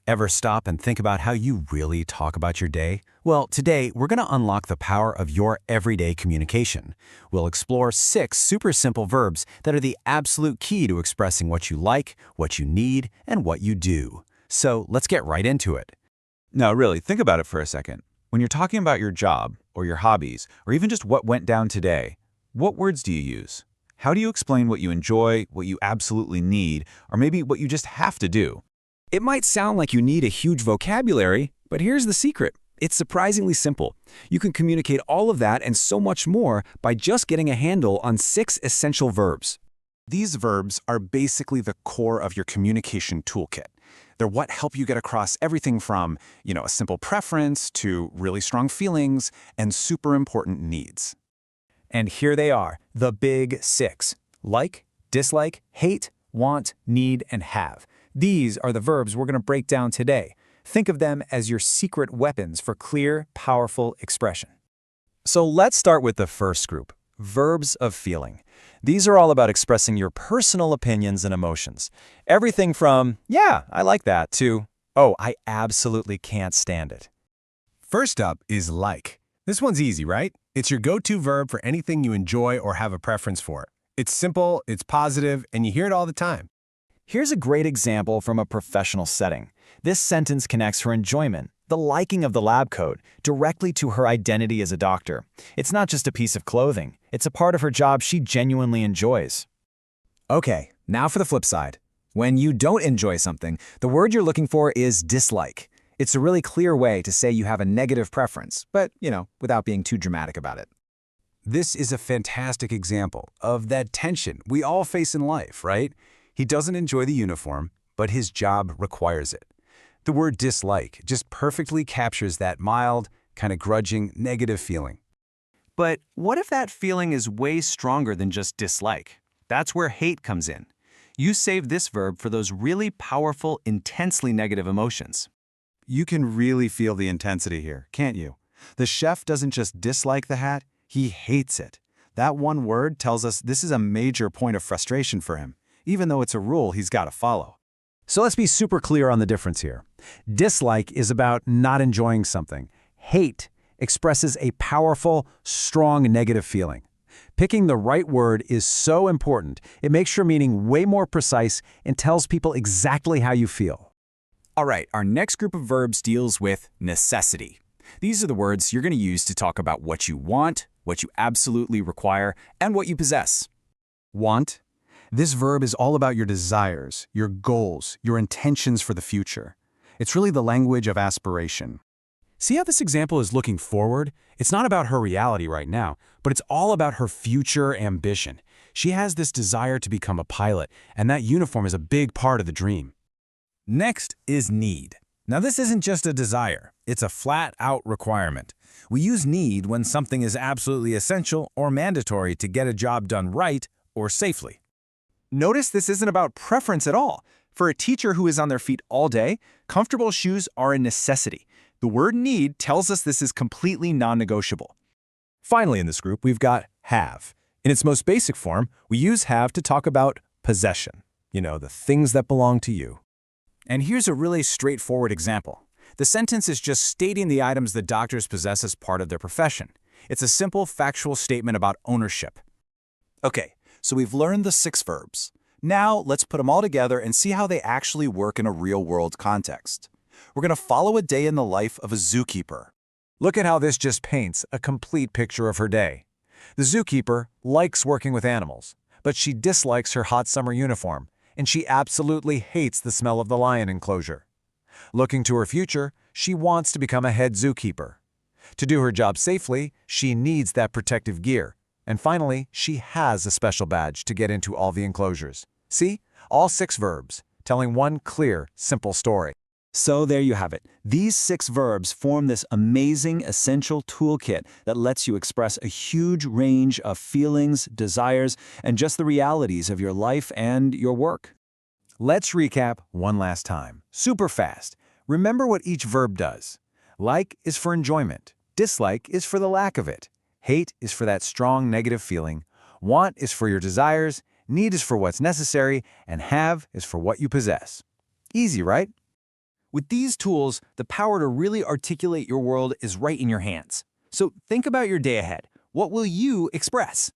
Ever stop and think about how you really talk about your day? Well, today we're going to unlock the power of your everyday communication. We'll explore 6 super simple verbs that are the absolute key to expressing what you like, what you need, and what you do. So let's get right into it. Now, really, think about it for a second. When you're talking about your job, or your hobbies, or even just what went down today, what words do you use? How do you explain what you enjoy, what you absolutely need, or maybe what you just have to do? It might sound like you need a huge vocabulary, but here's the secret. It's surprisingly simple. You can communicate all of that and so much more by just getting a handle on 6 essential verbs. These verbs are basically the core of your communication toolkit. They're what help you get across everything from, a simple preference to really strong feelings and super important needs. And here they are, the big 6. Like, dislike, hate, want, need, and have. These are the verbs we're going to break down today. Think of them as your secret weapons for clear, powerful expression. So let's start with the first group, verbs of feeling. These are all about expressing your personal opinions and emotions. Everything from, yeah, I like that, to, oh, I absolutely can't stand it. First up is like. This one's easy, right? It's your go-to verb for anything you enjoy or have a preference for. It's simple, it's positive, and you hear it all the time. Here's a great example from a professional setting. This sentence connects her enjoyment, the liking of the lab coat, directly to her identity as a doctor. It's not just a piece of clothing. It's a part of her job she genuinely enjoys. Okay, now for the flip side. When you don't enjoy something, the word you're looking for is dislike. It's a really clear way to say you have a negative preference, but, without being too dramatic about it. This is a fantastic example of that tension we all face in life, right? He doesn't enjoy the uniform, but his job requires it. The word dislike just perfectly captures that mild, kind of grudging, negative feeling. But what if that feeling is way stronger than just dislike? That's where hate comes in. You save this verb for those really powerful, intensely negative emotions. You can really feel the intensity here, can't you? The chef doesn't just dislike the hat, he hates it. That one word tells us this is a major point of frustration for him, even though it's a rule he's got to follow. So let's be super clear on the difference here. Dislike is about not enjoying something. Hate expresses a powerful, strong negative feeling. Picking the right word is so important. It makes your meaning way more precise and tells people exactly how you feel. All right, our next group of verbs deals with necessity. These are the words you're going to use to talk about what you want, what you absolutely require, and what you possess. Want. This verb is all about your desires, your goals, your intentions for the future. It's really the language of aspiration. See how this example is looking forward? It's not about her reality right now, but it's all about her future ambition. She has this desire to become a pilot, and that uniform is a big part of the dream. Next is need. Now this isn't just a desire, it's a flat-out requirement. We use need when something is absolutely essential or mandatory to get a job done right or safely. Notice this isn't about preference at all. For a teacher who is on their feet all day, comfortable shoes are a necessity. The word need tells us this is completely non-negotiable. Finally in this group, we've got have. In its most basic form, we use have to talk about possession. The things that belong to you. And here's a really straightforward example. The sentence is just stating the items that doctors possess as part of their profession. It's a simple, factual statement about ownership. Okay, so we've learned the 6 verbs. Now let's put them all together and see how they actually work in a real-world context. We're going to follow a day in the life of a zookeeper. Look at how this just paints a complete picture of her day. The zookeeper likes working with animals, but she dislikes her hot summer uniform, and she absolutely hates the smell of the lion enclosure. Looking to her future, she wants to become a head zookeeper. To do her job safely, she needs that protective gear. And finally, she has a special badge to get into all the enclosures. See? All 6 verbs, telling one clear, simple story. So there you have it. These 6 verbs form this amazing, essential toolkit that lets you express a huge range of feelings, desires, and just the realities of your life and your work. Let's recap one last time, super fast. Remember what each verb does. Like is for enjoyment. Dislike is for the lack of it. Hate is for that strong negative feeling. Want is for your desires. Need is for what's necessary. And have is for what you possess. Easy, right? With these tools, the power to really articulate your world is right in your hands. So think about your day ahead. What will you express?